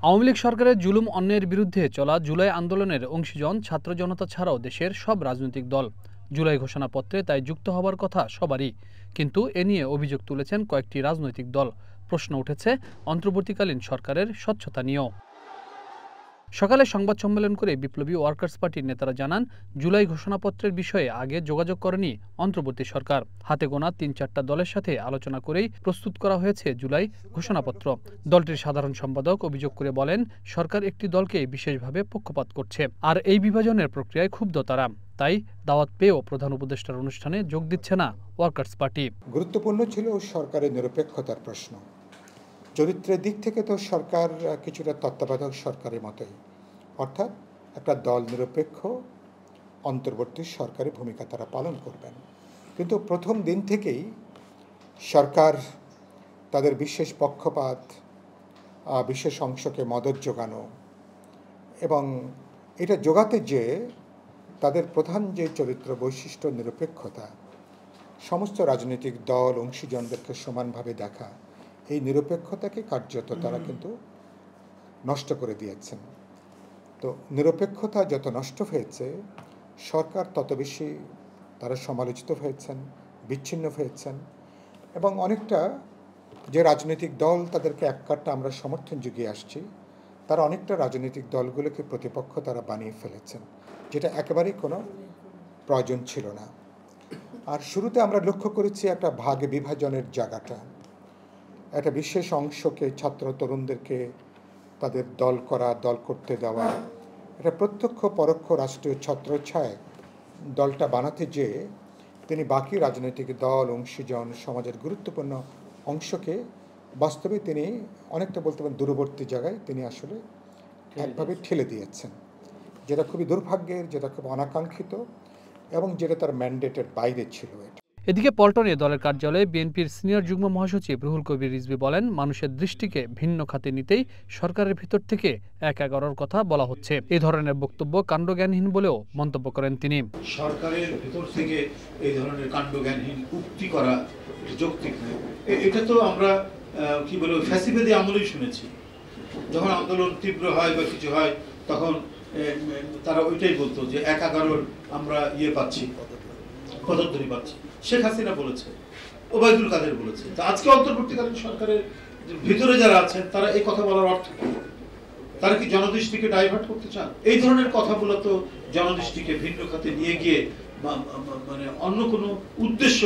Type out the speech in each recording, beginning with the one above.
আওয়ামী লীগ সরকারের জুলুম অন্যায়ের বিরুদ্ধে চলা জুলাই আন্দোলনের অংশীজন ছাত্র জনতা ছাড়াও দেশের সব রাজনৈতিক দল। জুলাই ঘোষণাপত্রে তাই যুক্ত হবার কথা সবারই, কিন্তু এ নিয়ে অভিযোগ তুলেছেন কয়েকটি রাজনৈতিক দল। প্রশ্ন উঠেছে অন্তর্বর্তীকালীন সরকারের স্বচ্ছতা নিয়েও। সকালে সংবাদ সম্মেলন করে বিপ্লবী ওয়ার্কার্স পার্টির নেতারা জানান, জুলাই ঘোষণাপত্রের বিষয়ে আগে যোগাযোগ করেনি অন্তর্বর্তী সরকার। হাতে গোনা ৩-৪টা দলের সাথে আলোচনা করেই প্রস্তুত করা হয়েছে জুলাই ঘোষণাপত্র। দলটির সাধারণ সম্পাদক অভিযোগ করে বলেন, সরকার একটি দলকে বিশেষভাবে পক্ষপাত করছে, আর এই বিভাজনের প্রক্রিয়ায় ক্ষুব্ধ তারা। তাই দাওয়াত পেয়েও প্রধান উপদেষ্টার অনুষ্ঠানে যোগ দিচ্ছে না ওয়ার্কার্স পার্টি। গুরুত্বপূর্ণ ছিল সরকারের নিরপেক্ষতার প্রশ্ন। চরিত্রের দিক থেকে তো সরকার কিছুটা তত্ত্বাবধায়ক সরকারের মতোই, অর্থাৎ একটা দল নিরপেক্ষ অন্তর্বর্তী সরকারি ভূমিকা তারা পালন করবেন। কিন্তু প্রথম দিন থেকেই সরকার তাদের বিশেষ পক্ষপাত, বিশেষ অংশকে মদত যোগানো এবং এটা যোগাতে যে তাদের প্রধান যে চরিত্র বৈশিষ্ট্য নিরপেক্ষতা, সমস্ত রাজনৈতিক দল অংশীজনদেরকে সমানভাবে দেখা, এই নিরপেক্ষতাকে কার্যত তারা কিন্তু নষ্ট করে দিয়েছেন। তো নিরপেক্ষতা যত নষ্ট হয়েছে, সরকার তত বেশি তারা সমালোচিত হয়েছেন, বিচ্ছিন্ন হয়েছেন এবং অনেকটা যে রাজনৈতিক দল তাদেরকে এক কাট্টা আমরা সমর্থন জুগিয়ে আসছি, তারা অনেকটা রাজনৈতিক দলগুলোকে প্রতিপক্ষ তারা বানিয়ে ফেলেছেন, যেটা একেবারেই কোনো প্রয়োজন ছিল না। আর শুরুতে আমরা লক্ষ্য করেছি একটা ভাগ বিভাজনের জায়গাটা, একটা বিশেষ অংশকে ছাত্র তরুণদেরকে তাদের দল করা, দল করতে দেওয়া, এটা প্রত্যক্ষ পরোক্ষ রাষ্ট্রীয় ছত্রছায়ায় দলটা বানাতে যেয়ে তিনি বাকি রাজনৈতিক দল অংশীজন সমাজের গুরুত্বপূর্ণ অংশকে বাস্তবে তিনি অনেকটা বলতে পারেন দূরবর্তী জায়গায় তিনি আসলে একভাবে ঠেলে দিয়েছেন, যেটা খুবই দুর্ভাগ্যের, যেটা খুব অনাকাঙ্ক্ষিত এবং যেটা তার ম্যান্ডেটের বাইরে ছিল। এদিকে পল্টনে দলের কার্যালয়ে বিএনপির সিনিয়র যুগ্ম মহাসচিব রুহুল কবির রিজভী বলেন, মানুষের দৃষ্টিকে ভিন্ন খাতে নিতেই সরকারের ভিতর থেকে ১-১১র কথা বলা হচ্ছে। এই ধরনের বক্তব্য কাণ্ডজ্ঞানহীন বলেও মন্তব্য করেন তিনি। সরকারের ভিতর থেকে এই ধরনের কাণ্ডজ্ঞানহীন উক্তি করা যৌক্তিক নয়। এটা তো আমরা কি বলবো ফ্যাসিবাদী আমলেই শুনেছি। যখন আন্দোলন তীব্র হয় বা কিছু হয়, তখন তারা ওইটাই বলতো যে ১-১১ আমরা পাচ্ছি, পদত্তরি পাচ্ছি। শেখ হাসিনা বলেছে, ওবায়দুল কাদের বলেছে। তো আজকে অন্তর্বর্তীকালীন সরকারের ভিতরে যারা আছেন তারা এই কথা বলার অর্থ কি? তারা কি জনদৃষ্টিকে ডাইভার্ট করতে চান? এই ধরনের কথাগুলো তো জনদৃষ্টিকে ভিন্ন খাতে নিয়ে গিয়ে মানে অন্য কোনো উদ্দেশ্য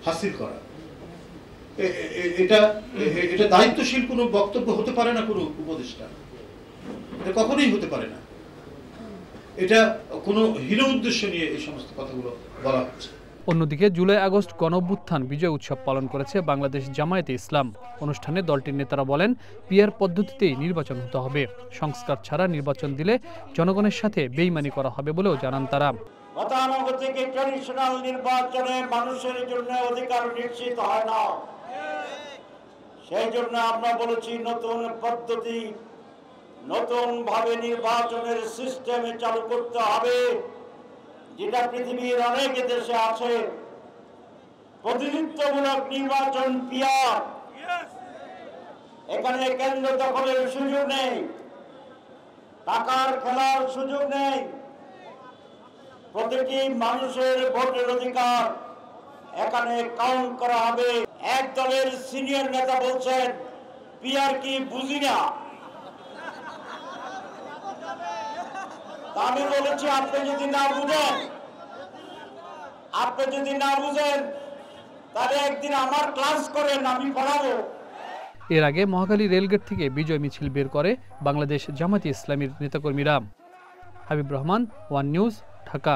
হাসিল করা, এটা দায়িত্বশীল কোনো বক্তব্য হতে পারে না কোনো উপদেষ্টা, এটা কখনোই হতে পারে না। এটা কোনো হীন উদ্দেশ্য নিয়ে এই সমস্ত কথাগুলো বলা হচ্ছে। অন্যদিকে জুলাই আগস্ট গণঅভ্যুত্থান বিজয় উৎসব পালন করেছে বাংলাদেশ জামায়াতে ইসলাম। অনুষ্ঠানে দলটির নেতারা বলেন, পিআর পদ্ধতিতেই নির্বাচন হতে হবে, সংস্কার ছাড়া নির্বাচন দিলে জনগণের সাথে বেইমানি করা হবে বলেও জানান তারা। গতানুগতিক ট্র্যাডিশনাল নির্বাচনে মানুষের জন্য অধিকার নিশ্চিত হয় না, সেই জন্য আমরা বলেছি নতুন পদ্ধতি, নতুন ভাবে নির্বাচনের সিস্টেমে চালু করতে হবে, যেটা পৃথিবীর অনেক দেশে আছে। প্রতিনিধিত্বমূলক নির্বাচন পিআর, এখানে কেন্দ্র দখলের সুযোগ নেই, টাকার খেলার সুযোগ নেই, প্রতিটি মানুষের ভোটের অধিকার এখানে কাউন্ট করা হবে। এক দলের সিনিয়র নেতা বলছেন পিআর কি বুঝি না। আমি বলেছি আপনি যদি না বুঝেন তাহলে একদিন আমার ক্লাস করেন, আমি পড়াবো। এর আগে মহাখালী রেলগেট থেকে বিজয় মিছিল বের করে বাংলাদেশ জামায়াতে ইসলামীর নেতাকর্মীরা। Habib Rahman, one news, Dhaka.